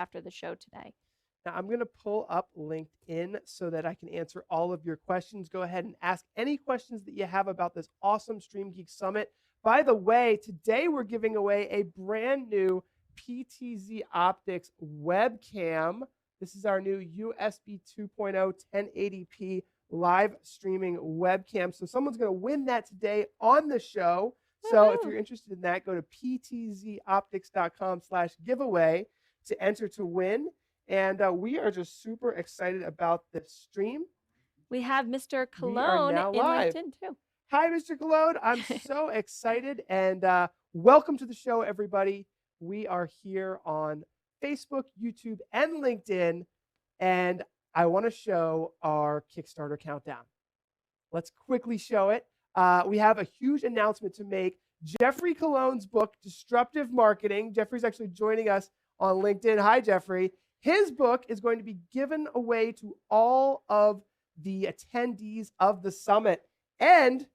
after the show today. Now, I'm going to pull up LinkedIn so that I can answer all of your questions. Go ahead and ask any questions that you have about this awesome StreamGeeks Summit. By the way, today we're giving away a brand new PTZOptics webcam. This is our new USB 2.0 1080p live streaming webcam. So someone's going to win that today on the show. So if you're interested in that, go to ptzoptics.com/giveaway to enter to win. And we are just super excited about this stream. We have Mr. Cologne in LinkedIn too. Hi, Mr. Cologne. I'm so excited. And welcome to the show, everybody. We are here on Facebook, YouTube, and LinkedIn. And I want to show our Kickstarter countdown. Let's quickly show it. We have a huge announcement to make. Jeffrey Cologne's book, Disruptive Marketing. Jeffrey's actually joining us on LinkedIn. Hi, Jeffrey. His book is going to be given away to all of the attendees of the summit, and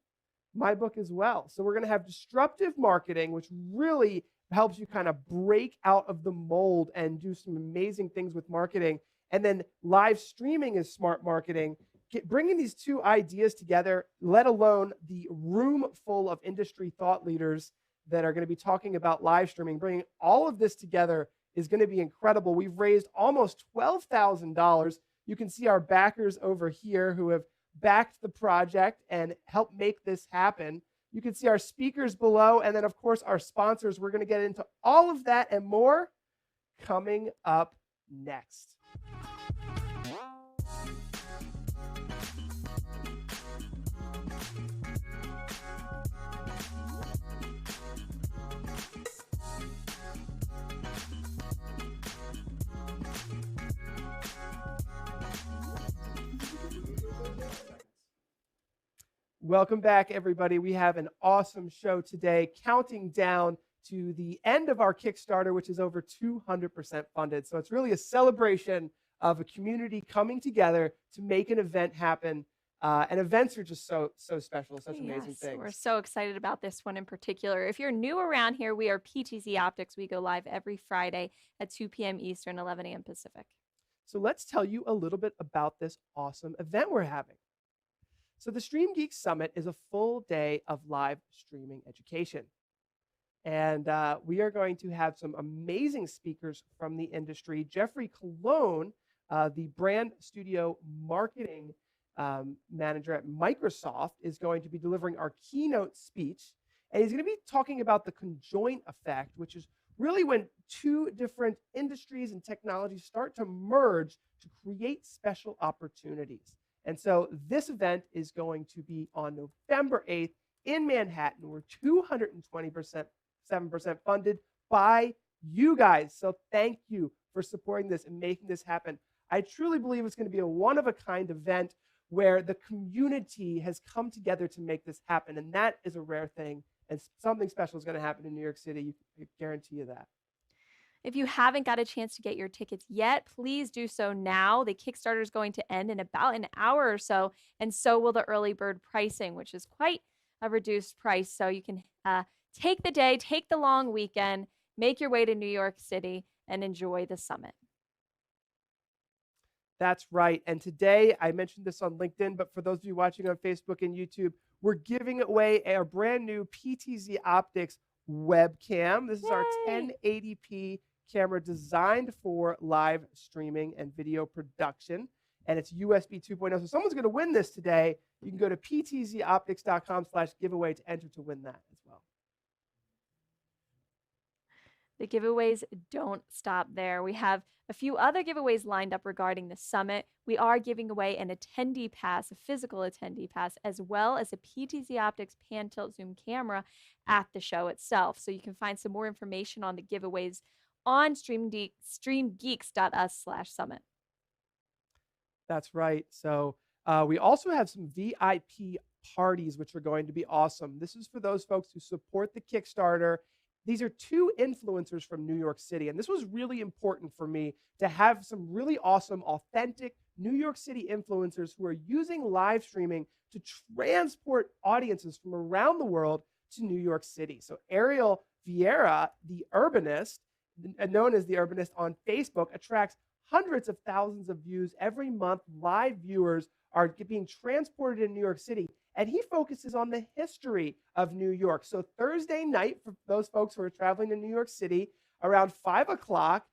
my book as well. So we're going to have Disruptive Marketing, which really helps you kind of break out of the mold and do some amazing things with marketing. And then live streaming is smart marketing. Bringing these two ideas together, let alone the room full of industry thought leaders that are going to be talking about live streaming, bringing all of this together is going to be incredible. We've raised almost $12,000. You can see our backers over here who have backed the project and helped make this happen. You can see our speakers below, and then, of course, our sponsors. We're going to get into all of that and more coming up next. Welcome back, everybody. We have an awesome show today, counting down to the end of our Kickstarter, which is over 200% funded. So it's really a celebration of a community coming together to make an event happen. And events are just so special, such amazing things. We're so excited about this one in particular. If you're new around here, we are PTZOptics. We go live every Friday at 2 p.m. Eastern, 11 a.m. Pacific. So let's tell you a little bit about this awesome event we're having. So the StreamGeeks Summit is a full day of live streaming education. And we are going to have some amazing speakers from the industry. Jeffrey Cologne, the brand studio marketing manager at Microsoft, is going to be delivering our keynote speech. And he's going to be talking about the conjoint effect, which is really when two different industries and technologies start to merge to create special opportunities. And so this event is going to be on November 8th in Manhattan. We're 227% funded by you guys. So thank you for supporting this and making this happen. I truly believe it's going to be a one-of-a-kind event where the community has come together to make this happen. And that is a rare thing. And something special is going to happen in New York City. I guarantee you that. If you haven't got a chance to get your tickets yet, please do so now. The Kickstarter is going to end in about an hour or so, and so will the early bird pricing, which is quite a reduced price. So you can take the day, take the long weekend, make your way to New York City, and enjoy the summit. That's right. And today, I mentioned this on LinkedIn, but for those of you watching on Facebook and YouTube, we're giving away our brand new PTZOptics webcam. This is our 1080p camera designed for live streaming and video production, and it's USB 2.0. So someone's going to win this today. You can go to ptzoptics.com/giveaway to enter to win that as well. The giveaways don't stop there. We have a few other giveaways lined up regarding the summit. We are giving away an attendee pass, a physical attendee pass, as well as a PTZOptics pan tilt zoom camera at the show itself. So you can find some more information on the giveaways on streamgeeks.us/summit. That's right. So we also have some VIP parties, which are going to be awesome. This is for those folks who support the Kickstarter. These are two influencers from New York City. And this was really important for me to have some really awesome, authentic New York City influencers who are using live streaming to transport audiences from around the world to New York City. So Ariel Vieira, the urbanist, known as The Urbanist on Facebook, attracts hundreds of thousands of views every month. Live viewers are being transported in New York City, and he focuses on the history of New York. So Thursday night, for those folks who are traveling to New York City, around 5 o'clock,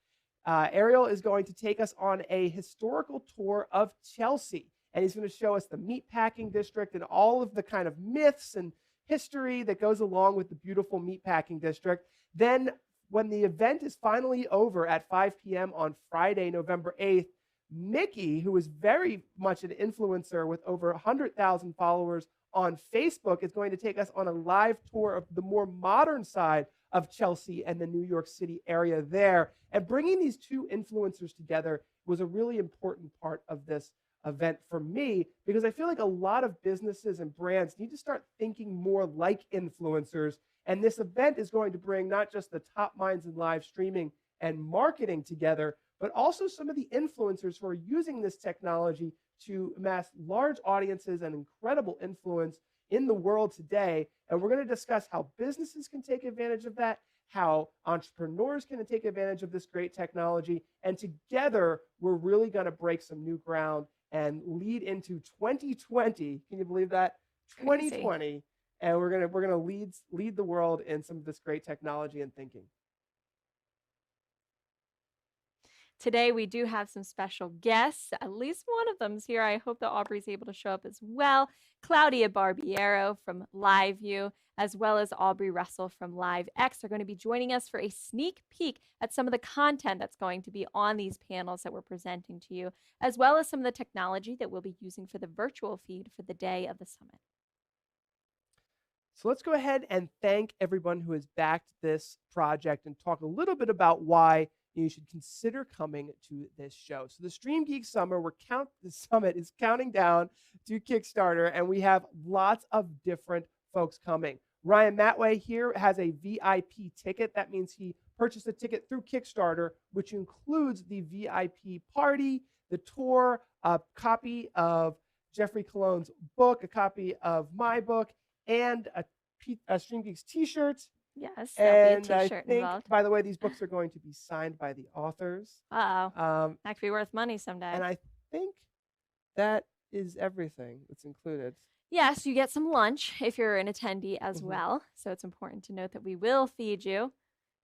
Ariel is going to take us on a historical tour of Chelsea. And he's going to show us the meatpacking district and all of the kind of myths and history that goes along with the beautiful meatpacking district. Then when the event is finally over at 5 p.m. on Friday, November 8th, Mickey, who is very much an influencer with over 100,000 followers on Facebook, is going to take us on a live tour of the more modern side of Chelsea and the New York City area there. And bringing these two influencers together was a really important part of this event for me, because I feel like a lot of businesses and brands need to start thinking more like influencers. And this event is going to bring not just the top minds in live streaming and marketing together, but also some of the influencers who are using this technology to amass large audiences and incredible influence in the world today. And we're going to discuss how businesses can take advantage of that, how entrepreneurs can take advantage of this great technology. And together, we're really going to break some new ground and lead into 2020. Can you believe that? 2020. And we're gonna lead the world in some of this great technology and thinking. Today, we do have some special guests. At least one of them's here. I hope that Aubrey's able to show up as well. Claudia Barbiero from LiveView, as well as Aubrey Russell from LiveX, are going to be joining us for a sneak peek at some of the content that's going to be on these panels that we're presenting to you, as well as some of the technology that we'll be using for the virtual feed for the day of the summit. So let's go ahead and thank everyone who has backed this project and talk a little bit about why you should consider coming to this show. So the StreamGeeks Summit is counting down to Kickstarter, and we have lots of different folks coming. Ryan Matway here has a VIP ticket. That means he purchased a ticket through Kickstarter, which includes the VIP party, the tour, a copy of Jeffrey Cologne's book, a copy of my book, and a StreamGeeks t-shirt. Yes, and there'll be a t-shirt I think, involved. by the way, these books are going to be signed by the authors. Uh-oh. That could be worth money someday. And I think that is everything that's included. Yes, you get some lunch if you're an attendee as well. So it's important to note that we will feed you.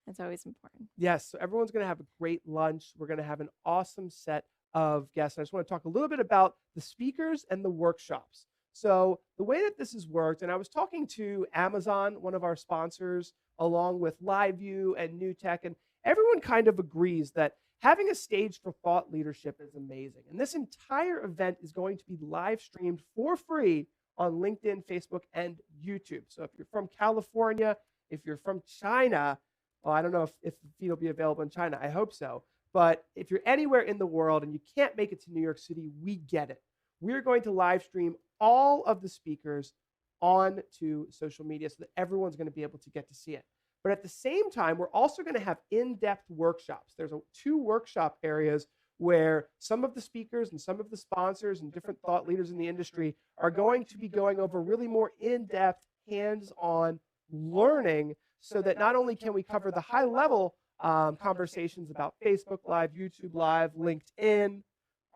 That's always important. Yes, so everyone's going to have a great lunch. We're going to have an awesome set of guests. I just want to talk a little bit about the speakers and the workshops. So the way that this has worked, and I was talking to Amazon, one of our sponsors, along with LiveView and New Tech, and everyone kind of agrees that having a stage for thought leadership is amazing. And this entire event is going to be live streamed for free on LinkedIn, Facebook, and YouTube. So if you're from California, if you're from China, well, I don't know if the feed will be available in China. I hope so. But if you're anywhere in the world and you can't make it to New York City, we get it. We're going to live stream all of the speakers onto social media so that everyone's going to be able to get to see it. But at the same time, we're also going to have in-depth workshops. There's two workshop areas where some of the speakers and some of the sponsors and different thought leaders in the industry are going to be going over really more in-depth, hands-on learning, so that not only can we cover the high-level conversations about Facebook Live, YouTube Live, LinkedIn,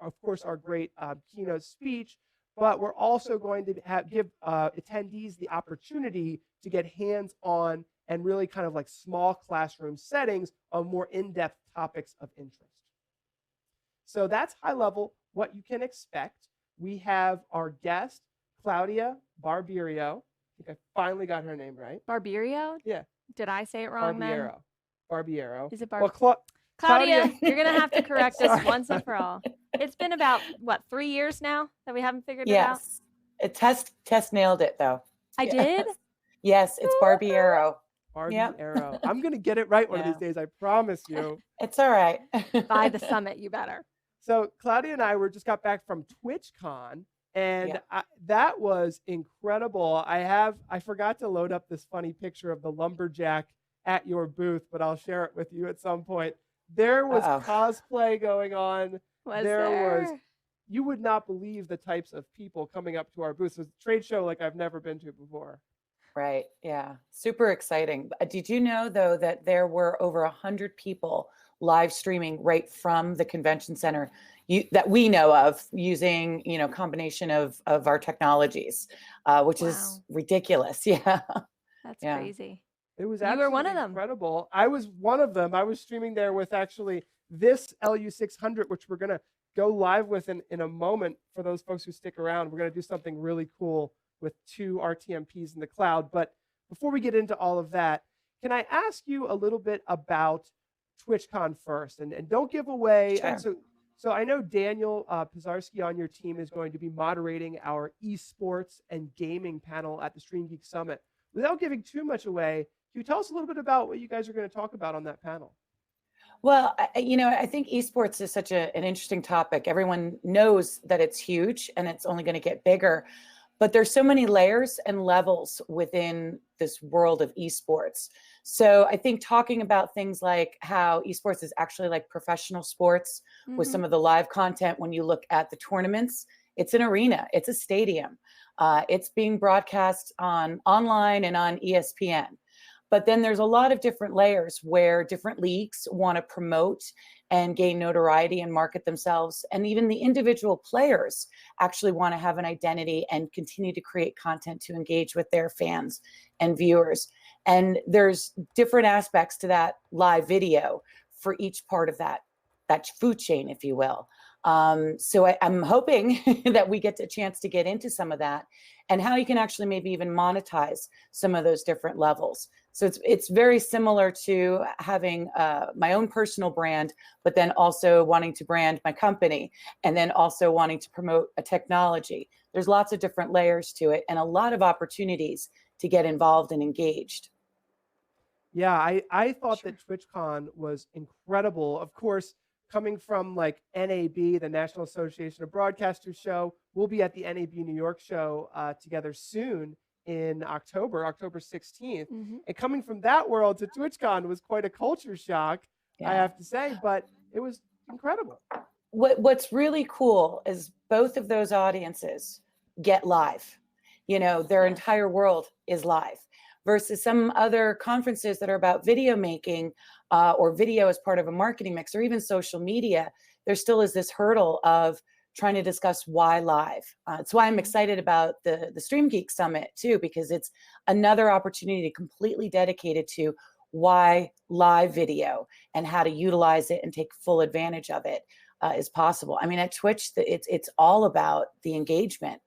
of course, our great keynote speech, but we're also going to give attendees the opportunity to get hands-on and really kind of like small classroom settings on more in-depth topics of interest. So that's high level what you can expect. We have our guest, Claudia Barbiero. I think I finally got her name right. Barbiero? Yeah. Did I say it wrong then? Barbiero. Is it Well, Claudia, you're going to have to correct us once and for all. It's been about, what, 3 years now that we haven't figured it out? Yes. Tess nailed it, though. I did? Yes, it's Barbiero. Barbiero. Yep. I'm going to get it right one of these days, I promise you. It's all right. By the summit, you better. So Claudia and I just got back from TwitchCon, and that was incredible. I forgot to load up this funny picture of the lumberjack at your booth, but I'll share it with you at some point. There was cosplay going on. You would not believe the types of people coming up to our booth. It was a trade show like I've never been to before. Right. Yeah. Super exciting. Did you know, though, that there were over 100 people live streaming right from the convention center that we know of using, combination of our technologies, which is Wow, ridiculous. Yeah. that's Yeah. crazy. It was You were one absolutely of them. incredible. I was one of them. I was streaming there with actually this LU600, which we're going to go live with in a moment for those folks who stick around. We're going to do something really cool with 2 RTMPs in the cloud. But before we get into all of that, can I ask you a little bit about TwitchCon first? And don't give away. Sure. So I know Daniel Pizarski on your team is going to be moderating our esports and gaming panel at the StreamGeeks Summit. Without giving too much away, can you tell us a little bit about what you guys are going to talk about on that panel? Well, I think esports is such an interesting topic. Everyone knows that it's huge and it's only going to get bigger, but there's so many layers and levels within this world of esports. So I think talking about things like how esports is actually like professional sports with some of the live content. When you look at the tournaments, it's an arena, it's a stadium. It's being broadcast online and on ESPN. But then there's a lot of different layers where different leagues want to promote and gain notoriety and market themselves. And even the individual players actually want to have an identity and continue to create content to engage with their fans and viewers. And there's different aspects to that live video for each part of that food chain, if you will. So I'm hoping that we get a chance to get into some of that and how you can actually maybe even monetize some of those different levels. So it's very similar to having my own personal brand, but then also wanting to brand my company and then also wanting to promote a technology. There's lots of different layers to it and a lot of opportunities to get involved and engaged. Yeah, I thought that TwitchCon was incredible. Of course, coming from like NAB, the National Association of Broadcasters show, we'll be at the NAB New York show together soon in October 16th. And coming from that world to TwitchCon was quite a culture shock, I have to say, but it was incredible. What's really cool is both of those audiences get live. Their entire world is live versus some other conferences that are about video making or video as part of a marketing mix or even social media. There still is this hurdle of trying to discuss why live. It's why I'm excited about the StreamGeeks Summit too, because it's another opportunity completely dedicated to why live video and how to utilize it and take full advantage of it is possible. I mean, at Twitch, it's all about the engagement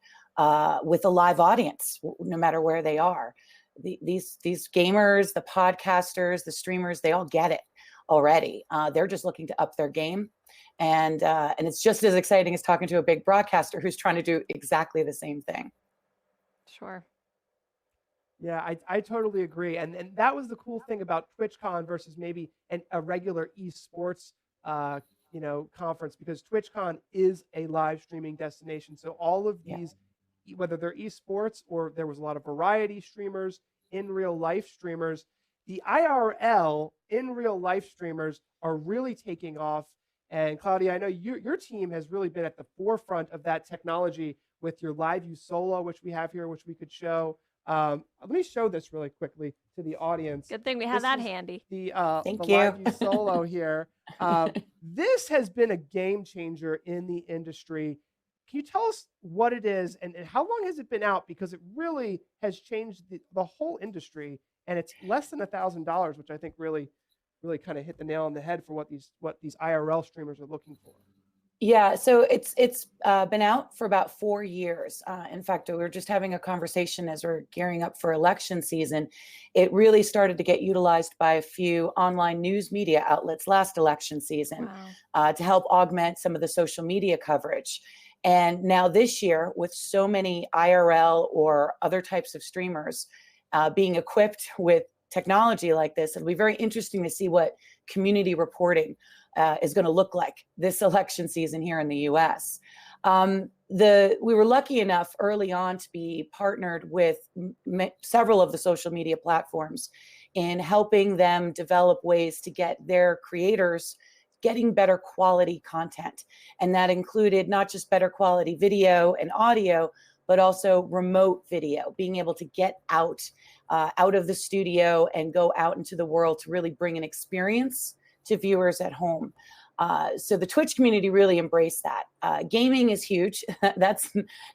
with a live audience, no matter where they are. These gamers, the podcasters, the streamers, they all get it already. They're just looking to up their game. And it's just as exciting as talking to a big broadcaster who's trying to do exactly the same thing. Sure. Yeah, I totally agree. And that was the cool thing about TwitchCon versus maybe a regular esports conference, because TwitchCon is a live streaming destination. So all of these, whether they're esports or there was a lot of variety streamers, in real life streamers, the IRL in real life streamers are really taking off. And Claudia, I know your team has really been at the forefront of that technology with your Live View Solo, which we have here, which we could show. Let me show this really quickly to the audience. Good thing we have that handy. The Thank you. Live View Solo here. This has been a game changer in the industry. Can you tell us what it is and how long has it been out? Because it really has changed the whole industry, and it's less than $1,000, which I think really kind of hit the nail on the head for what these IRL streamers are looking for. Yeah, so it's been out for about 4 years. In fact, we were just having a conversation as we're gearing up for election season. It really started to get utilized by a few online news media outlets last election season to help augment some of the social media coverage. And now this year, with so many IRL or other types of streamers being equipped with technology like this, it'll be very interesting to see what community reporting is going to look like this election season here in the US. We were lucky enough early on to be partnered with several of the social media platforms in helping them develop ways to get their creators getting better quality content. And that included not just better quality video and audio, but also remote video, being able to get out out of the studio and go out into the world to really bring an experience to viewers at home. So the Twitch community really embraced that. Gaming is huge. That's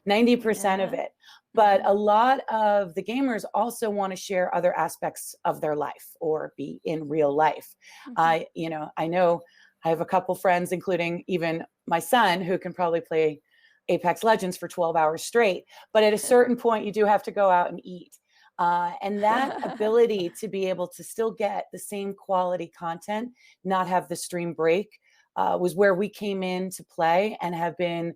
90% of it. But a lot of the gamers also want to share other aspects of their life or be in real life. I know I have a couple friends, including even my son, who can probably play Apex Legends for 12 hours straight. But at a certain point, you do have to go out and eat. And that ability to be able to still get the same quality content, not have the stream break, was where we came in to play and have been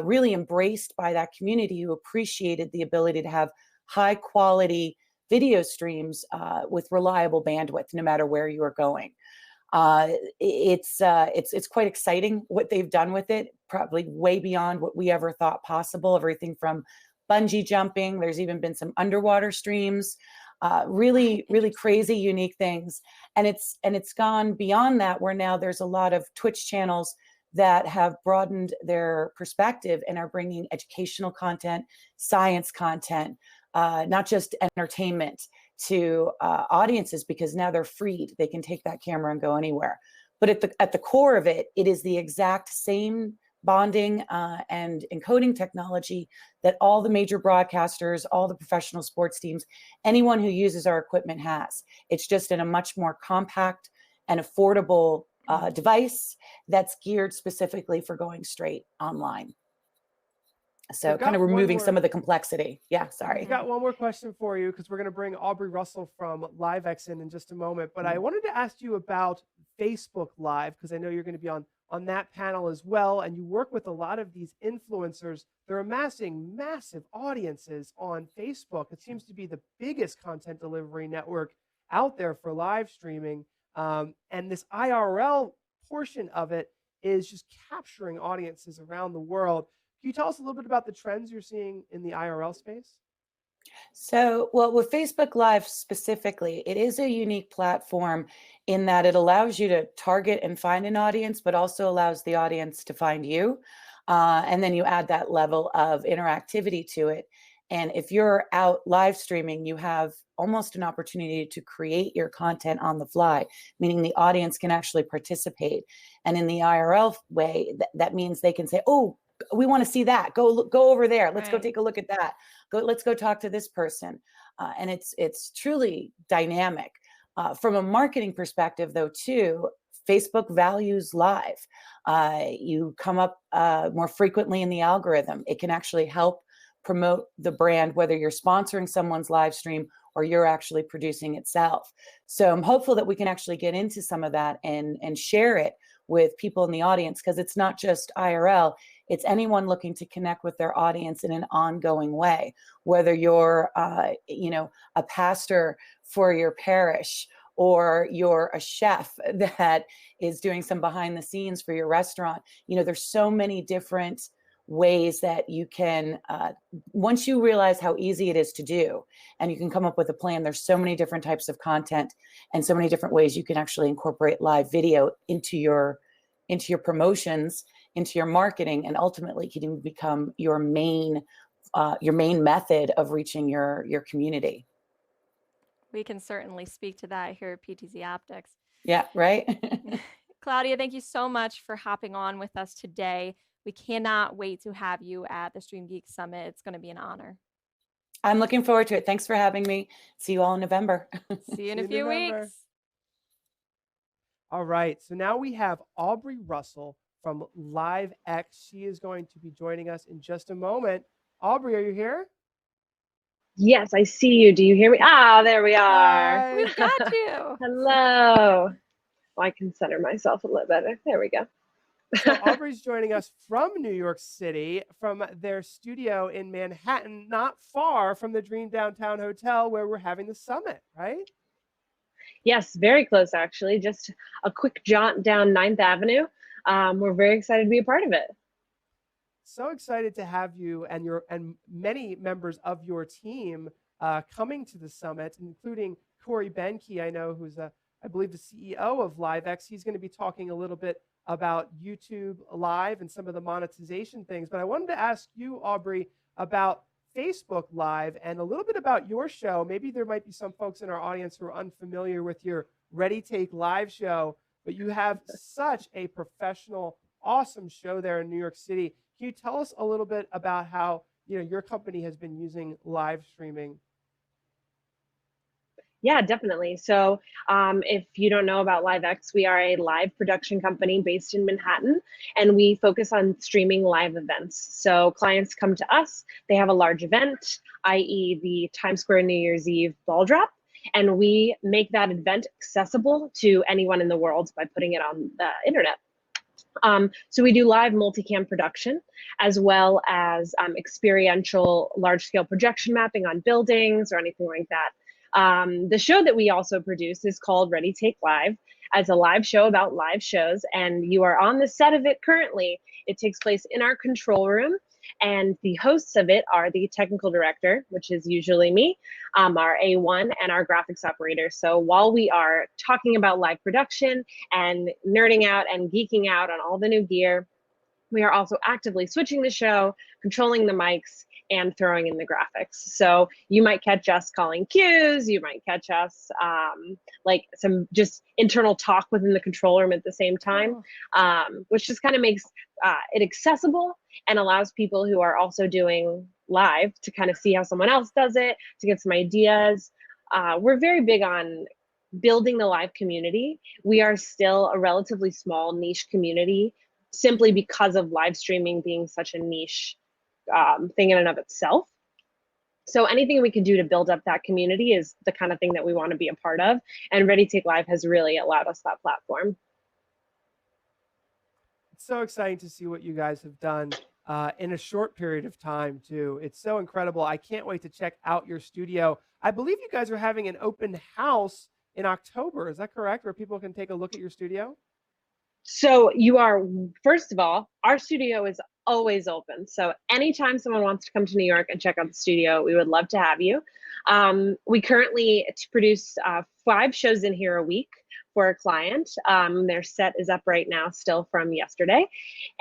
really embraced by that community who appreciated the ability to have high quality video streams with reliable bandwidth, no matter where you are going. It's quite exciting what they've done with it, probably way beyond what we ever thought possible. Everything from bungee jumping, there's even been some underwater streams, really crazy, unique things. And it's gone beyond that, where now there's a lot of Twitch channels that have broadened their perspective and are bringing educational content, science content, not just entertainment to audiences, because now they're freed. They can take that camera and go anywhere. But at the core of it, it is the exact same bonding and encoding technology that all the major broadcasters, all the professional sports teams, anyone who uses our equipment has. It's just in a much more compact and affordable device that's geared specifically for going straight online. So kind of removing some of the complexity. Yeah, sorry. I've got one more question for you, because we're going to bring Aubrey Russell from LiveX in just a moment. But I wanted to ask you about Facebook Live, because I know you're going to be on that panel as well. And you work with a lot of these influencers. They're amassing massive audiences on Facebook. It seems to be the biggest content delivery network out there for live streaming. And this IRL portion of it is just capturing audiences around the world. Can you tell us a little bit about the trends you're seeing in the IRL space? So, well, with Facebook Live specifically, it is a unique platform in that it allows you to target and find an audience, but also allows the audience to find you. And then you add that level of interactivity to it. And if you're out live streaming, you have almost an opportunity to create your content on the fly, meaning the audience can actually participate. And in the IRL way, that means they can say, oh, we want to see that. Go over there. Let's go take a look at that. Let's go talk to this person. And it's truly dynamic. From a marketing perspective, though, too, Facebook values live. You come up more frequently in the algorithm. It can actually help promote the brand, whether you're sponsoring someone's live stream or you're actually producing itself. So I'm hopeful that we can actually get into some of that and share it with people in the audience, because it's not just IRL. It's anyone looking to connect with their audience in an ongoing way, whether you're, a pastor for your parish, or you're a chef that is doing some behind the scenes for your restaurant. There's so many different ways that you can, once you realize how easy it is to do, and you can come up with a plan, there's so many different types of content and so many different ways you can actually incorporate live video into your promotions, into your marketing, and ultimately can become your main method of reaching your community. We can certainly speak to that here at PTZOptics. Yeah, right. Claudia, thank you so much for hopping on with us today. We cannot wait to have you at the StreamGeeks Summit. It's going to be an honor. I'm looking forward to it. Thanks for having me. See you all in November. See you in a few weeks. All right. So now we have Aubrey Russell from LiveX. She is going to be joining us in just a moment. Aubrey, are you here? Yes, I see you. Do you hear me? Ah, there we are. Hi. We've got you. Hello. Oh, I can center myself a little better. There we go. So Aubrey's joining us from New York City, from their studio in Manhattan, not far from the Dream Downtown Hotel where we're having the summit, right? Yes, very close, actually. Just a quick jaunt down 9th Avenue. We're very excited to be a part of it. So excited to have you and many members of your team coming to the summit, including Corey Benke, I know, who's I believe the CEO of LiveX. He's going to be talking a little bit about YouTube Live and some of the monetization things. But I wanted to ask you, Aubrey, about Facebook Live and a little bit about your show. Maybe there might be some folks in our audience who are unfamiliar with your Ready Take Live show, but you have such a professional, awesome show there in New York City. Can you tell us a little bit about how your company has been using live streaming? Yeah, definitely. So if you don't know about LiveX, we are a live production company based in Manhattan, and we focus on streaming live events. So clients come to us, they have a large event, i.e. the Times Square New Year's Eve ball drop, and we make that event accessible to anyone in the world by putting it on the internet. So we do live multicam production, as well as experiential large-scale projection mapping on buildings or anything like that. The show that we also produce is called Ready Take Live, as a live show about live shows, and you are on the set of it currently. It takes place in our control room, and the hosts of it are the technical director, which is usually me, our A1, and our graphics operator. So while we are talking about live production and nerding out and geeking out on all the new gear, we are also actively switching the show, controlling the mics, and throwing in the graphics. So you might catch us calling cues, you might catch us like some just internal talk within the control room at the same time, which just kind of makes it accessible and allows people who are also doing live to kind of see how someone else does it, to get some ideas. We're very big on building the live community. We are still a relatively small niche community, simply because of live streaming being such a niche thing in and of itself. So anything we can do to build up that community is the kind of thing that we want to be a part of. And Ready Take Live has really allowed us that platform. It's so exciting to see what you guys have done in a short period of time, too. It's so incredible. I can't wait to check out your studio. I believe you guys are having an open house in October. Is that correct? Where people can take a look at your studio? So you are, first of all, our studio is always open. So anytime someone wants to come to New York and check out the studio, we would love to have you. We currently produce 5 shows in here a week for a client. Their set is up right now still from yesterday.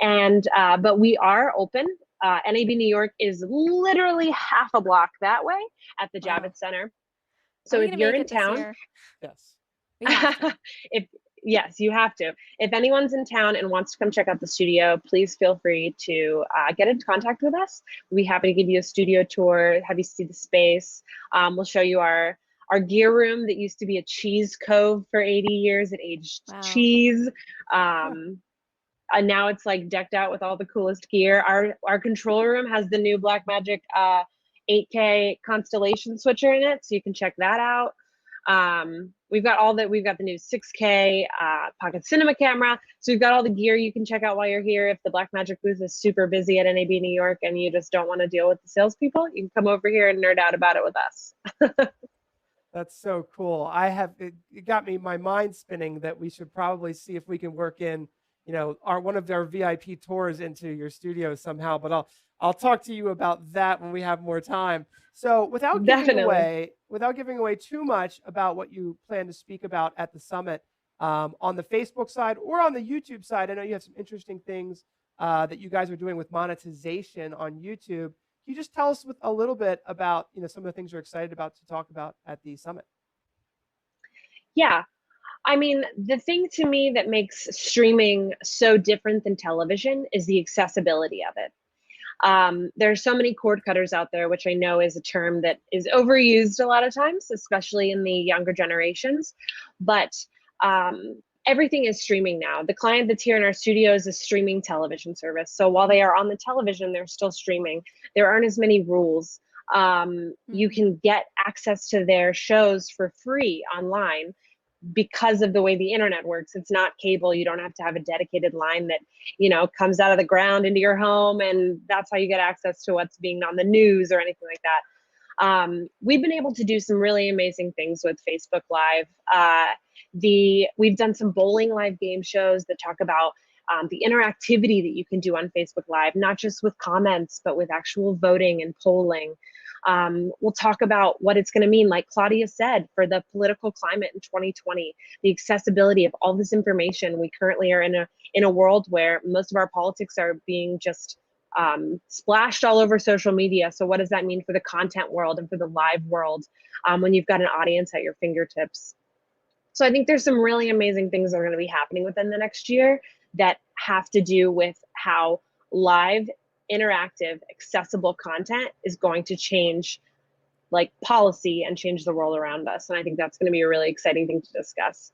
And but we are open. NAB New York is literally half a block that way at the Javits Center. So if you're in town, yes, we have to. Yes, you have to. If anyone's in town and wants to come check out the studio, please feel free to get in contact with us. We'll be happy to give you a studio tour, have you see the space. We'll show you our gear room that used to be a cheese cove for 80 years. It aged cheese. And now it's like decked out with all the coolest gear. Our control room has the new Blackmagic 8K Constellation switcher in it, so you can check that out. We've got the new 6K pocket cinema camera. So we've got all the gear you can check out while you're here. If the Blackmagic booth is super busy at NAB New York and you just don't want to deal with the salespeople, you can come over here and nerd out about it with us. That's so cool. It got my mind spinning that we should probably see if we can work in, one of our VIP tours into your studio somehow, but I'll talk to you about that when we have more time. So without giving away too much about what you plan to speak about at the summit, on the Facebook side or on the YouTube side, I know you have some interesting things that you guys are doing with monetization on YouTube. Can you just tell us a little bit about some of the things you're excited about to talk about at the summit? Yeah. I mean, the thing to me that makes streaming so different than television is the accessibility of it. There are so many cord cutters out there, which I know is a term that is overused a lot of times, especially in the younger generations. But everything is streaming now. The client that's here in our studio is a streaming television service. So while they are on the television, they're still streaming. There aren't as many rules. You can get access to their shows for free online because of the way the internet works. It's not cable. You don't have to have a dedicated line that, comes out of the ground into your home, and that's how you get access to what's being on the news or anything like that. We've been able to do some really amazing things with Facebook Live. We've done some bowling live game shows that talk about the interactivity that you can do on Facebook Live, not just with comments, but with actual voting and polling. We'll talk about what it's going to mean, like Claudia said, for the political climate in 2020, the accessibility of all this information. We currently are in a world where most of our politics are being just splashed all over social media. So what does that mean for the content world and for the live world when you've got an audience at your fingertips? So I think there's some really amazing things that are going to be happening within the next year that have to do with how live, interactive, accessible content is going to change like policy and change the world around us. And I think that's going to be a really exciting thing to discuss.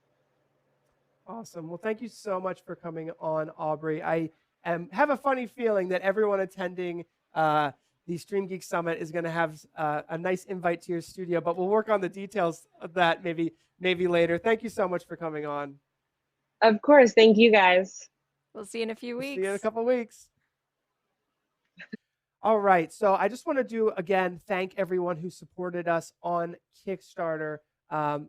Awesome. Well, thank you so much for coming on, Aubrey. I have a funny feeling that everyone attending the StreamGeeks Summit is going to have a nice invite to your studio, but we'll work on the details of that maybe later. Thank you so much for coming on. Of course. Thank you, guys. We'll see you in a few weeks. See you in a couple of weeks. All right. So I just want to thank everyone who supported us on Kickstarter.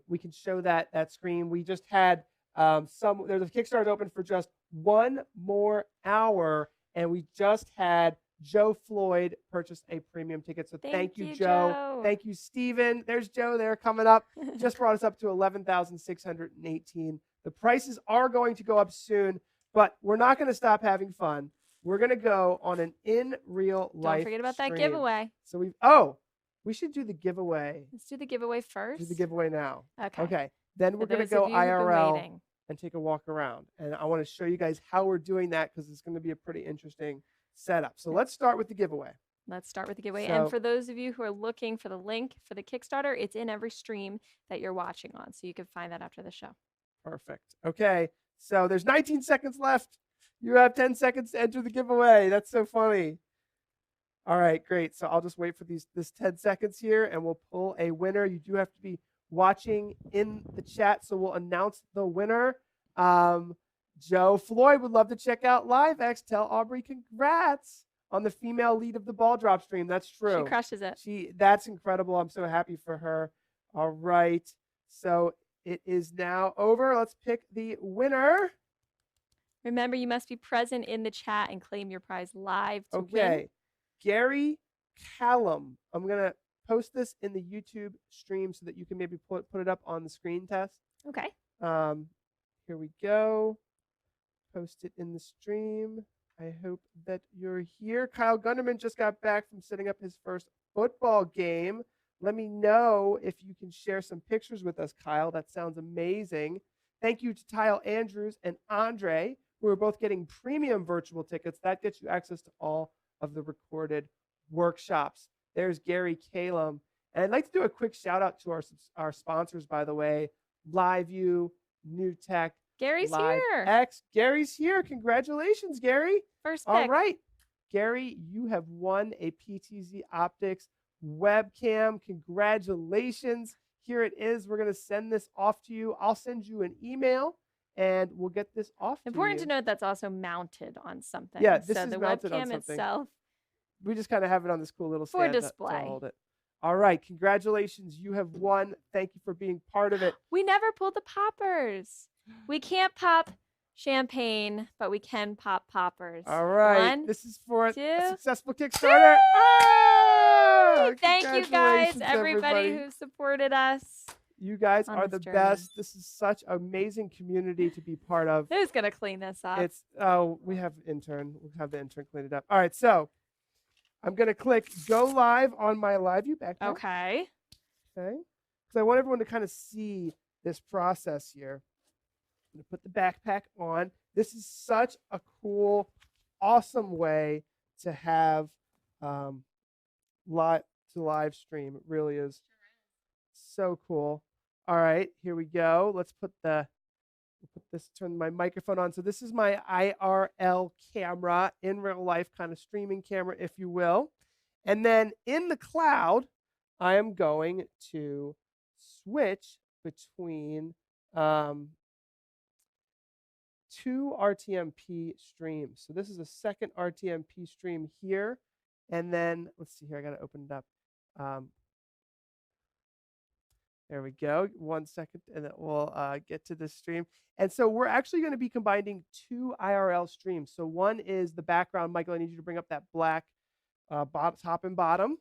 We can show that screen. We just had there's a Kickstarter open for just 1 more hour, and we just had Joe Floyd purchase a premium ticket. So thank you, Joe. Thank you, Steven. There's Joe there coming up. Just brought us up to 11,618. The prices are going to go up soon, but we're not going to stop having fun. We're going to go on an in real life. Don't forget about stream. that giveaway. So we should do the giveaway. Let's do the giveaway first. Do the giveaway now. Okay. Then we're going to go IRL and take a walk around. And I want to show you guys how we're doing that because it's going to be a pretty interesting setup. So let's start with the giveaway. Let's start with the giveaway. And for those of you who are looking for the link for the Kickstarter, it's in every stream that you're watching on. So you can find that after the show. Perfect. Okay. So there's 19 seconds left. You have 10 seconds to enter the giveaway. That's so funny. All right, great. So I'll just wait for this 10 seconds here and we'll pull a winner. You do have to be watching in the chat, so we'll announce the winner. Joe Floyd would love to check out LiveX. Tell Aubrey congrats on the female lead of the ball drop stream. That's true. She crushes it. That's incredible. I'm so happy for her. All right. So it is now over. Let's pick the winner. Remember, you must be present in the chat and claim your prize live to win. Okay. Gary Callum. I'm going to post this in the YouTube stream so that you can maybe put it up on the screen test. Okay. Here we go. Post it in the stream. I hope that you're here. Kyle Gunderman just got back from setting up his first football game. Let me know if you can share some pictures with us, Kyle. That sounds amazing. Thank you to Tyle Andrews and Andre, who are both getting premium virtual tickets. That gets you access to all of the recorded workshops. There's Gary Kalem. And I'd like to do a quick shout out to our sponsors, by the way. LiveView, New Tech. Gary's Live here. X. Gary's here. Congratulations, Gary. First pick. All right. Gary, you have won a PTZOptics webcam. Congratulations. Here it is. We're going to send this off to you. I'll send you an email and we'll get this off to you. Important to note that's also mounted on something. Yeah, this so is the mounted webcam on something. itself. We just kind of have it on this cool little For stand display. to hold it. All right. Congratulations. You have won. Thank you for being part of it. We never pulled the poppers. We can't pop champagne, but we can pop poppers. All right. One, this is for a two, successful Kickstarter. Ah! Thank you guys, Congratulations, everybody who supported us. You guys on are this the journey. best. This is such an amazing community to be part of. Who's gonna clean this up? We have intern. We'll have the intern clean it up. All right, so I'm gonna click go live on my LiveView backpack. Okay. Okay. Because I want everyone to kind of see this process here. I'm gonna put the backpack on. This is such a cool, awesome way to have live stream. It really is so cool. All right, here we go. Let's turn my microphone on. So this is my IRL camera, in real life kind of streaming camera, if you will. And then in the cloud, I am going to switch between two RTMP streams. So this is a second RTMP stream here. And then, let's see here, I got to open it up. There we go. 1 second, and then we'll get to this stream. And so we're actually going to be combining two IRL streams. So one is the background. Michael, I need you to bring up that black top and bottom.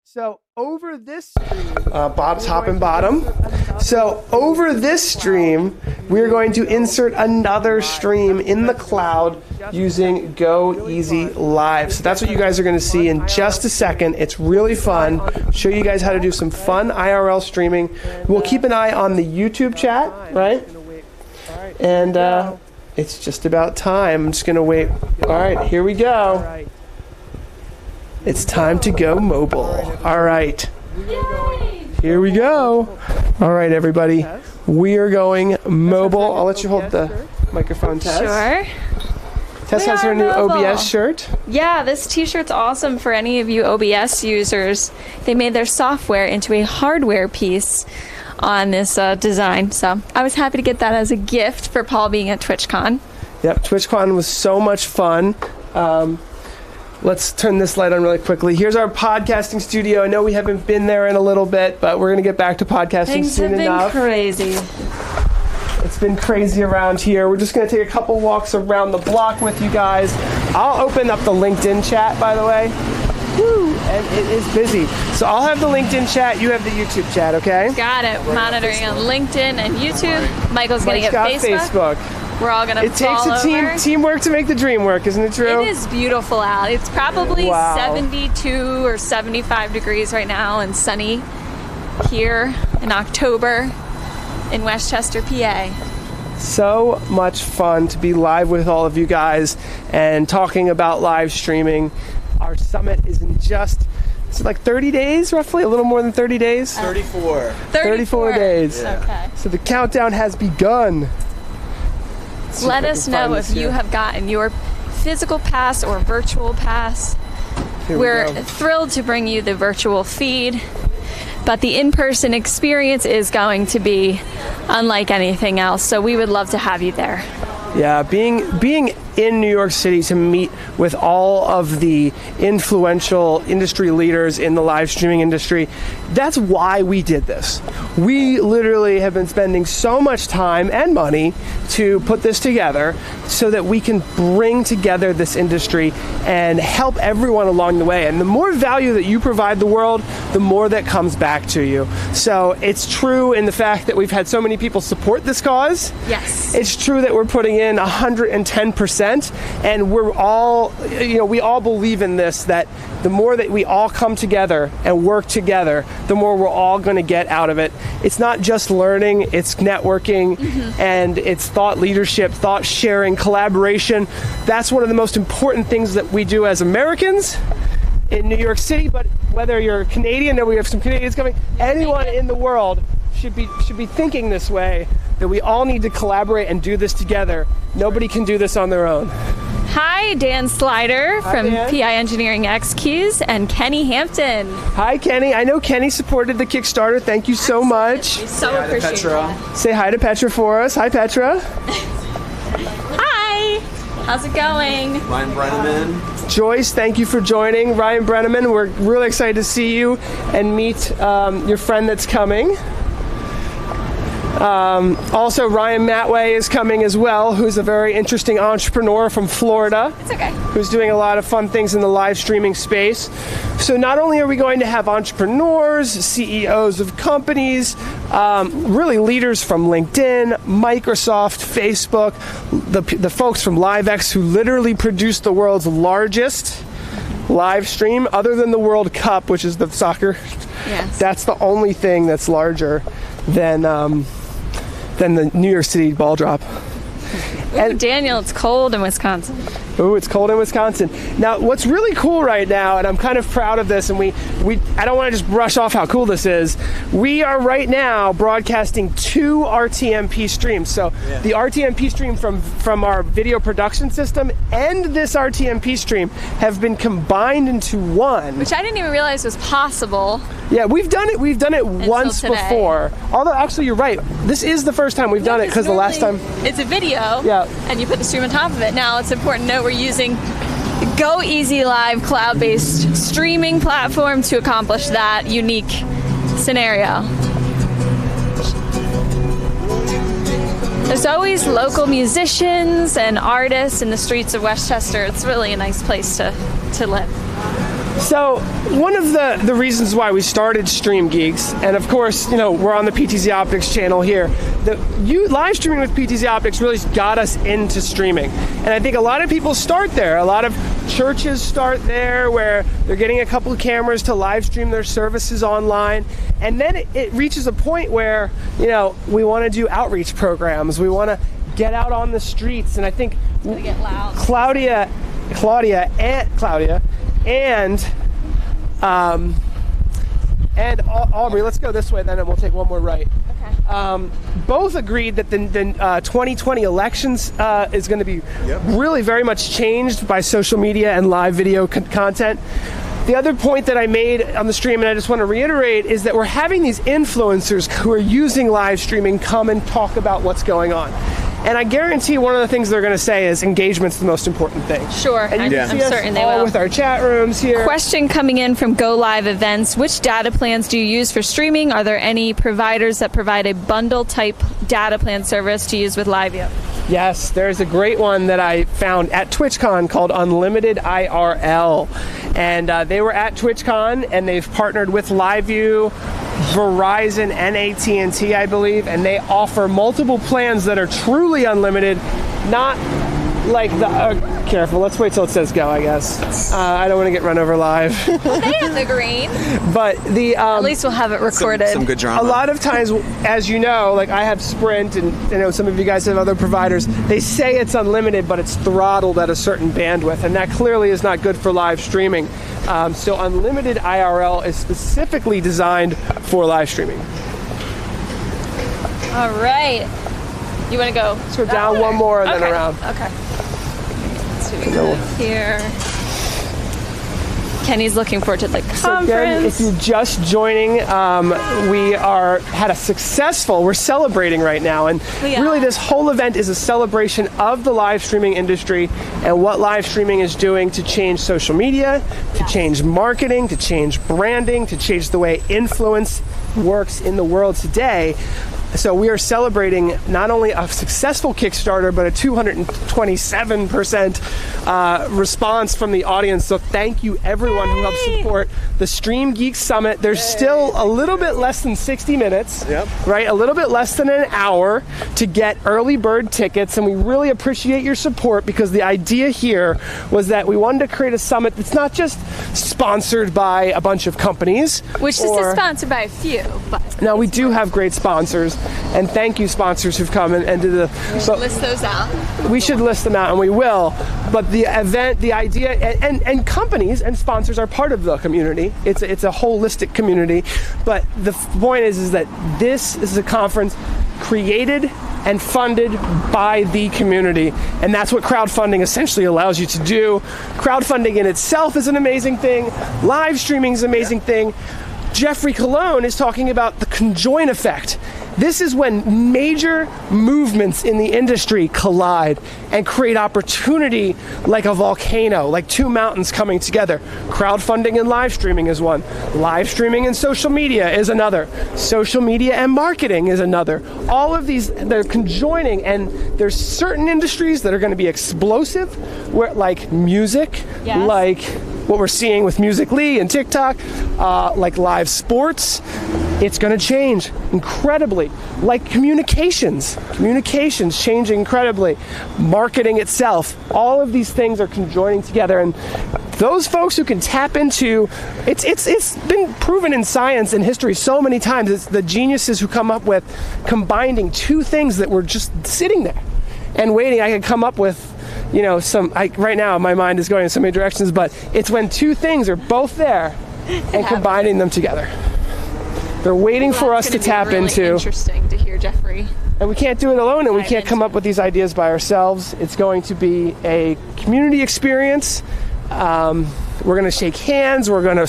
So over this stream, top and bottom. So over this stream, we're going to insert another stream in the cloud using Go Easy Live. So that's what you guys are going to see in just a second. It's really fun. Show you guys how to do some fun IRL streaming. We'll keep an eye on the YouTube chat, right? And it's just about time. I'm just going to wait. All right, here we go. It's time to go mobile. All right. Yay! Here we go. All right, everybody. We are going mobile. I'll let you hold the microphone, Tess. Sure. Tess has her new mobile. OBS shirt. Yeah, this t-shirt's awesome for any of you OBS users. They made their software into a hardware piece on this design. So I was happy to get that as a gift for Paul being at TwitchCon. Yep, TwitchCon was so much fun. Let's turn this light on really quickly. Here's our podcasting studio. I know we haven't been there in a little bit, but we're going to get back to podcasting soon enough. Things have been crazy. It's been crazy around here. We're just going to take a couple walks around the block with you guys. I'll open up the LinkedIn chat, by the way. Woo, and it is busy. So I'll have the LinkedIn chat. You have the YouTube chat, okay? Got it. We're monitoring on LinkedIn and YouTube. Michael's going to get Facebook. We're all going to It takes a teamwork to make the dream work, isn't it true? It is beautiful out. It's probably 72 or 75 degrees right now and sunny here in October in Westchester, PA. So much fun to be live with all of you guys and talking about live streaming. Our summit is in just, is it like 30 days roughly? A little more than 30 days? 34. 34 days. Yeah. Okay. So the countdown has begun. Let us know if you have gotten your physical pass or virtual pass. We're thrilled to bring you the virtual feed, but the in-person experience is going to be unlike anything else, so we would love to have you there. Yeah, being in New York City to meet with all of the influential industry leaders in the live streaming industry, that's why we did this. We literally have been spending so much time and money to put this together so that we can bring together this industry and help everyone along the way. And the more value that you provide the world, the more that comes back to you. So it's true in the fact that we've had so many people support this cause. Yes. It's true that we're putting in 110%, and we're all, we all believe in this, that the more that we all come together and work together, the more we're all going to get out of it. It's not just learning, it's networking, and it's thought leadership, thought sharing, collaboration. That's one of the most important things that we do as Americans in New York City, but whether you're Canadian, or we have some Canadians coming, anyone in the world should be thinking this way, that we all need to collaborate and do this together. Nobody can do this on their own. Hi, Dan Slider from Dan. PI Engineering X Keys and Kenny Hampton. Hi, Kenny. I know Kenny supported the Kickstarter. Thank you so much. We so appreciate it. Say hi to Petra for us. Hi, Petra. Hi. How's it going? Ryan Brenneman. Joyce, thank you for joining. Ryan Brenneman, we're really excited to see you and meet your friend that's coming. Also, Ryan Matway is coming as well, who's a very interesting entrepreneur from Florida. It's okay. Who's doing a lot of fun things in the live streaming space. So not only are we going to have entrepreneurs, CEOs of companies, really leaders from LinkedIn, Microsoft, Facebook, the folks from LiveX who literally produce the world's largest live stream, other than the World Cup, which is the soccer. Yes. That's the only thing that's larger than the New York City ball drop. And Daniel, it's cold in Wisconsin. Ooh, it's cold in Wisconsin. Now, what's really cool right now, and I'm kind of proud of this, and I don't want to just brush off how cool this is. We are right now broadcasting 2 RTMP streams. So the RTMP stream from our video production system and this RTMP stream have been combined into one. Which I didn't even realize was possible. Yeah, we've done it once today. Before. Although, actually, you're right. This is the first time we've done it, because the last time... It's a video, and you put the stream on top of it. Now, it's important to note we're using Go Easy Live cloud-based streaming platform to accomplish that unique scenario. There's always local musicians and artists in the streets of Westchester. It's really a nice place to live. So one of the reasons why we started StreamGeeks, and of course, we're on the PTZOptics channel here, live streaming with PTZOptics really got us into streaming. And I think a lot of people start there. A lot of churches start there where they're getting a couple of cameras to live stream their services online. And then it reaches a point where, we want to do outreach programs. We want to get out on the streets. And I think get loud. Claudia and Aubrey, let's go this way then and we'll take one more right. Okay. Both agreed that the 2020 elections is going to be really very much changed by social media and live video content. The other point that I made on the stream, and I just want to reiterate, is that we're having these influencers who are using live streaming come and talk about what's going on. And I guarantee one of the things they're going to say is engagement's the most important thing. Sure, and you I'm certain they will. With our chat rooms here. Question coming in from Go Live Events. Which data plans do you use for streaming? Are there any providers that provide a bundle type data plan service to use with LiveView? Yes, there's a great one that I found at TwitchCon called Unlimited IRL. And they were at TwitchCon and they've partnered with LiveView, Verizon, and AT&T, I believe, and they offer multiple plans that are truly unlimited, not like the careful, let's wait till it says go, I guess. I don't want to get run over live. They have the green. But the at least we'll have it recorded. Some good drama. A lot of times, as you know, like I have Sprint, and some of you guys have other providers, they say it's unlimited, but it's throttled at a certain bandwidth, and that clearly is not good for live streaming. So Unlimited IRL is specifically designed for live streaming. All right. You want to go? So down one more and then around. Okay. So we go here. Kenny's looking forward to the conference. So again, if you're just joining, we're celebrating right now, and really this whole event is a celebration of the live streaming industry and what live streaming is doing to change social media, to change marketing, to change branding, to change the way influence works in the world today. So we are celebrating not only a successful Kickstarter, but a 227% response from the audience. So thank you everyone who helped support the StreamGeeks Summit. There's still a little bit less than 60 minutes, right? A little bit less than an hour to get early bird tickets. And we really appreciate your support, because the idea here was that we wanted to create a summit that's not just sponsored by a bunch of companies. Which is sponsored by a few. But no, we do have great sponsors. And thank you, sponsors who've come and did the. We should list those out. We should list them out, and we will. But the event, the idea, and companies and sponsors are part of the community. It's a holistic community. But the point is that this is a conference created and funded by the community, and that's what crowdfunding essentially allows you to do. Crowdfunding in itself is an amazing thing. Live streaming is an amazing thing. Jeffrey Colon is talking about the conjoint effect. This is when major movements in the industry collide and create opportunity like a volcano, like two mountains coming together. Crowdfunding and live streaming is one. Live streaming and social media is another. Social media and marketing is another. All of these, they're conjoining, and there's certain industries that are going to be explosive, where, like music, like what we're seeing with Musical.ly and TikTok, like live sports. It's going to change incredibly. Like communications changing incredibly. Marketing itself, all of these things are conjoining together, and those folks who can tap into, it's been proven in science and history so many times. It's the geniuses who come up with combining two things that were just sitting there and waiting. I could come up with, right now my mind is going in so many directions, but it's when two things are both there and combining them together. They're waiting for us to tap into. Interesting to hear, Jeffrey. And we can't do it alone, and we can't come up with these ideas by ourselves. It's going to be a community experience. We're going to shake hands. We're going to,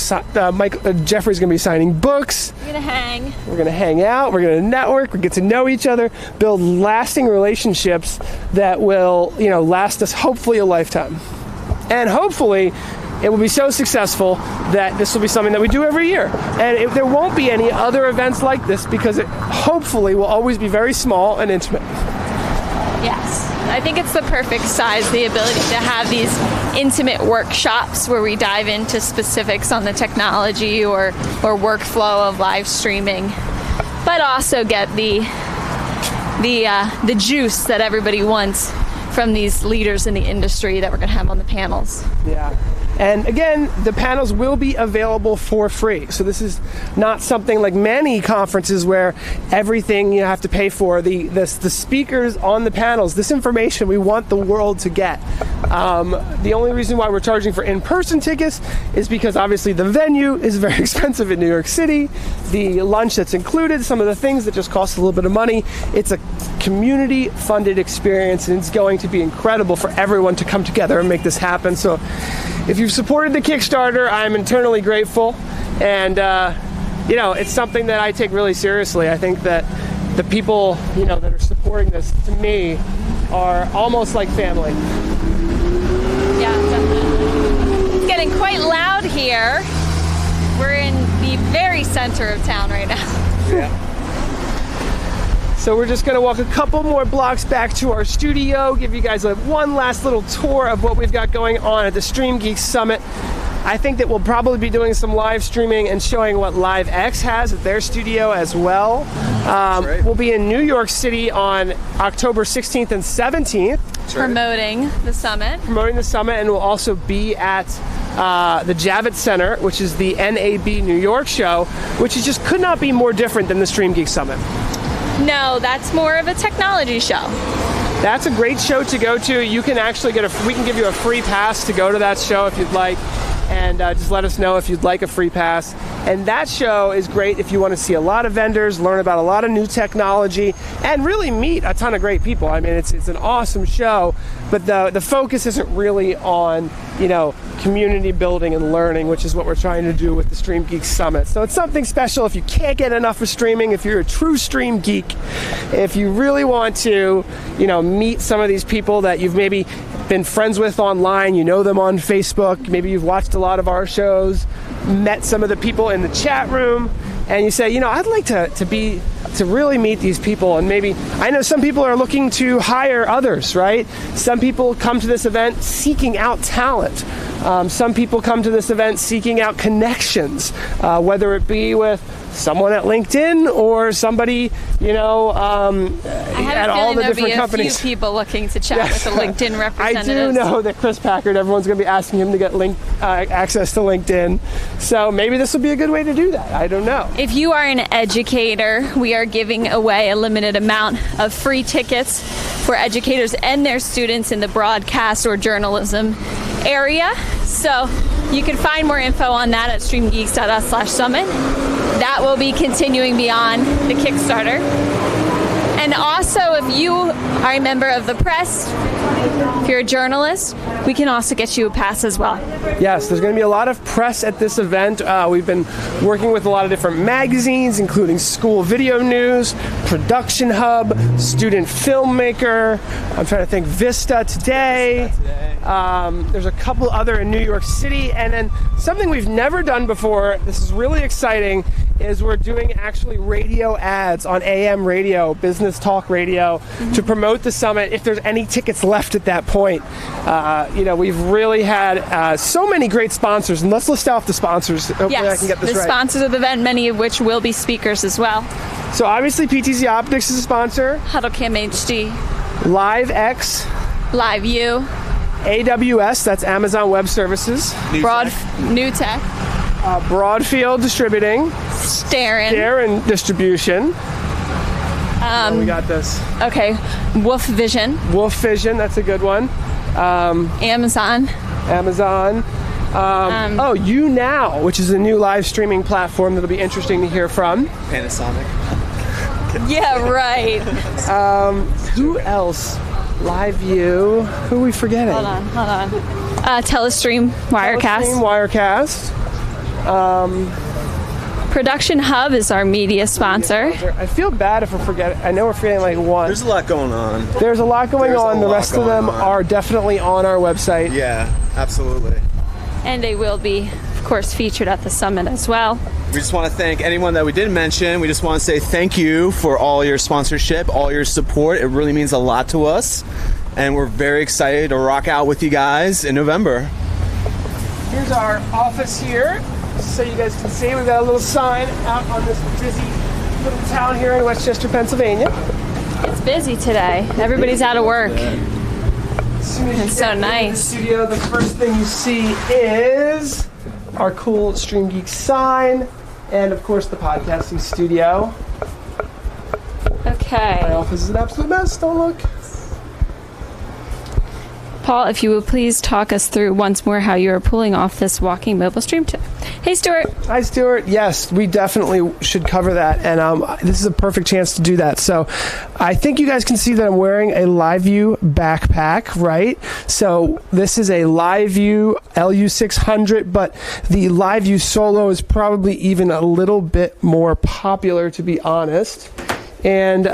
Jeffrey's going to be signing books. We're going to hang. We're going to hang out. We're going to network. We get to know each other, build lasting relationships that will, last us hopefully a lifetime. And hopefully, it will be so successful that this will be something that we do every year. And there won't be any other events like this, because it hopefully will always be very small and intimate. Yes. I think it's the perfect size, the ability to have these intimate workshops where we dive into specifics on the technology or workflow of live streaming, but also get the juice that everybody wants from these leaders in the industry that we're going to have on the panels. Yeah. And again, the panels will be available for free. So this is not something like many conferences where everything you have to pay for. The speakers on the panels, this information we want the world to get. The only reason why we're charging for in-person tickets is because obviously the venue is very expensive in New York City. The lunch that's included, some of the things that just cost a little bit of money. It's a community-funded experience, and it's going to be incredible for everyone to come together and make this happen. So if you've supported the Kickstarter, I'm eternally grateful. And, you know, it's something that I take really seriously. I think that the people, you know, that are supporting this, to me, are almost like family. Yeah, definitely. It's getting quite loud here. We're in the very center of town right now. Yeah. So we're just going to walk a couple more blocks back to our studio, give you guys one last little tour of what we've got going on at the StreamGeeks Summit. I think that we'll probably be doing some live streaming and showing what LiveX has at their studio as well. Right. We'll be in New York City on October 16th and 17th. Promoting the summit. And we'll also be at the Javits Center, which is the NAB New York show, which is just could not be more different than the StreamGeeks Summit. No, that's more of a technology show. That's a great show to go to. You can actually we can give you a free pass to go to that show if you'd like. And just let us know if you'd like a free pass. And that show is great if you want to see a lot of vendors, learn about a lot of new technology, and really meet a ton of great people. I mean, it's an awesome show, but the focus isn't really on, you know, community building and learning, which is what we're trying to do with the StreamGeeks Summit. So it's something special if you can't get enough of streaming, if you're a true stream geek, if you really want to, you know, meet some of these people that you've maybe been friends with online, you know them on Facebook, maybe you've watched a lot of our shows, met some of the people in the chat room, and you say, you know, I'd like to really meet these people. And maybe, I know some people are looking to hire others, right? Some people come to this event seeking out talent. Some people come to this event seeking out connections, whether it be with someone at LinkedIn or somebody, you know, at all the different companies. A few people looking to chat with the LinkedIn representatives. I do know that Chris Packard, everyone's going to be asking him to get access to LinkedIn. So maybe this will be a good way to do that. I don't know. If you are an educator, we are giving away a limited amount of free tickets for educators and their students in the broadcast or journalism area. So you can find more info on that at streamgeeks.us/summit. That will be continuing beyond the Kickstarter. And also, if you are a member of the press, if you're a journalist, we can also get you a pass as well. Yes, there's going to be a lot of press at this event. We've been working with a lot of different magazines, including School Video News, Production Hub, Student Filmmaker. I'm trying to think, Vista Today. There's a couple other in New York City. And then something we've never done before, this is really exciting, is we're doing actually radio ads on AM radio, business talk radio, to promote the summit if there's any tickets left at that point. You know, we've really had so many great sponsors, and let's list off the sponsors. Hopefully I can get this right. The sponsors of the event, many of which will be speakers as well. So obviously PTZOptics is a sponsor. HuddleCam HD. LiveX. LiveU. AWS, that's Amazon Web Services. New Tech. Broadfield Distributing. Starin Distribution. We got this. Okay, Wolf Vision. Wolf Vision, that's a good one. Amazon. Oh, YouNow, which is a new live streaming platform that'll be interesting to hear from. Panasonic. Yeah, right. Who else? LiveView. Who are we forgetting? Hold on. Telestream Wirecast. Production Hub is our media sponsor. I feel bad if we're forgetting. I know we're forgetting like one. There's a lot going on. There's a lot going on. The rest of them are definitely on our website. Yeah, absolutely. And they will be, of course, featured at the summit as well. We just want to thank anyone that we didn't mention. We just want to say thank you for all your sponsorship, all your support. It really means a lot to us. and we're very excited to rock out with you guys in November. Here's our office here, so you guys can see. We've got a little sign out on this busy little town here in Westchester, Pennsylvania. It's busy today. Everybody's out of work. As soon as you It's get so into nice. the studio, the first thing you see is our cool StreamGeeks sign, and of course the podcasting studio. My Okay. office is an absolute mess. Don't look. Paul, if you would please talk us through once more how you are pulling off this walking mobile stream today. Hey, Stuart. Hi, Stuart. Yes, we definitely should cover that, and this is a perfect chance to do that. So I think you guys can see that I'm wearing a LiveView backpack, right? So this is a LiveView LU600, but the LiveView Solo is probably even a little bit more popular, to be honest. And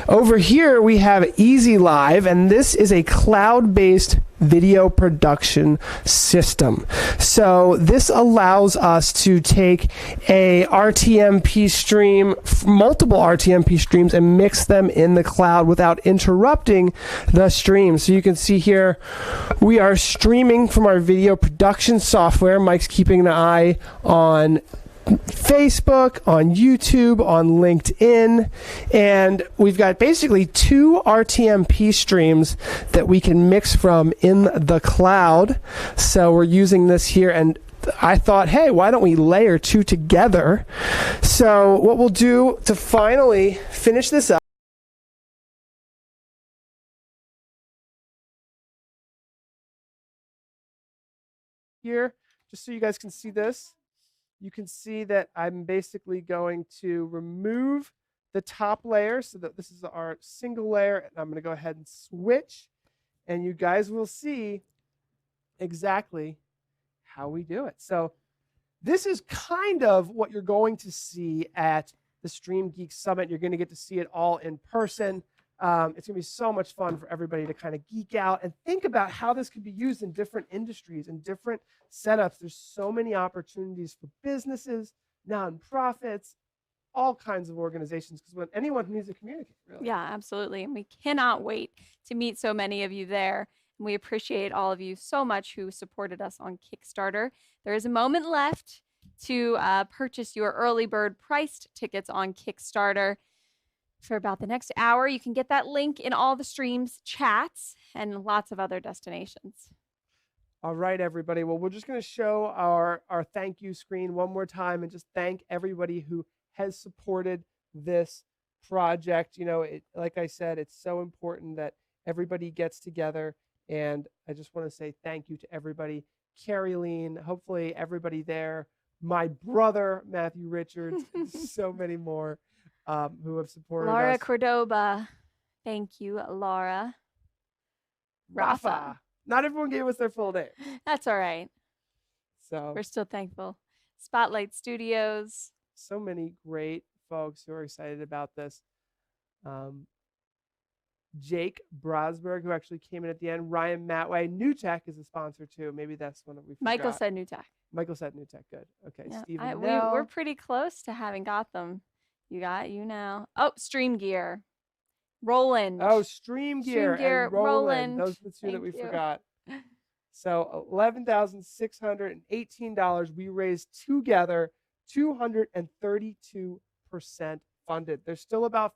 over here we have Easy Live, and this is a cloud-based video production system. So this allows us to take a RTMP stream, multiple RTMP streams, and mix them in the cloud without interrupting the stream. So you can see here we are streaming from our video production software. Mike's keeping an eye on Facebook, on YouTube, on LinkedIn, and we've got basically 2 RTMP streams that we can mix from in the cloud. So we're using this here, and I thought, hey, why don't we layer 2 together? So what we'll do to finally finish this up here, just so you guys can see this. You can see that I'm basically going to remove the top layer so that this is our single layer, and I'm going to go ahead and switch, and you guys will see exactly how we do it. So this is kind of what you're going to see at the StreamGeeks Summit. You're going to get to see it all in person. It's going to be so much fun for everybody to kind of geek out and think about how this could be used in different industries and different setups. There's so many opportunities for businesses, nonprofits, all kinds of organizations, because when anyone who needs to communicate, really. Yeah, absolutely. And we cannot wait to meet so many of you there. And we appreciate all of you so much who supported us on Kickstarter. There is a moment left to purchase your early bird priced tickets on Kickstarter. For about the next hour, you can get that link in all the streams, chats, and lots of other destinations. All right, everybody. Well, we're just going to show our thank you screen one more time and just thank everybody who has supported this project. You know, like I said, it's so important that everybody gets together, and I just want to say thank you to everybody. Carrie Lean, hopefully everybody there, my brother, Matthew Richards, and so many more. Who have supported Laura us. Cordoba. Thank you, Laura. Rafa. Not everyone gave us their full name. That's all right. So We're still thankful. Spotlight Studios. so many great folks who are excited about this. Jake Brosberg, who actually came in at the end. Ryan Matway. New Tech is a sponsor too. Maybe that's one that we forgot. Michael said New Tech. Michael said New Tech. Good. Okay. Yeah, Stephen. we're pretty close to having got them. You got you now. Oh, Stream Gear. Roland. Oh, Stream Gear and Roland. Roland. Those are the 2 that Thank we you. forgot. So $11,618. We raised together 232% funded. There's still about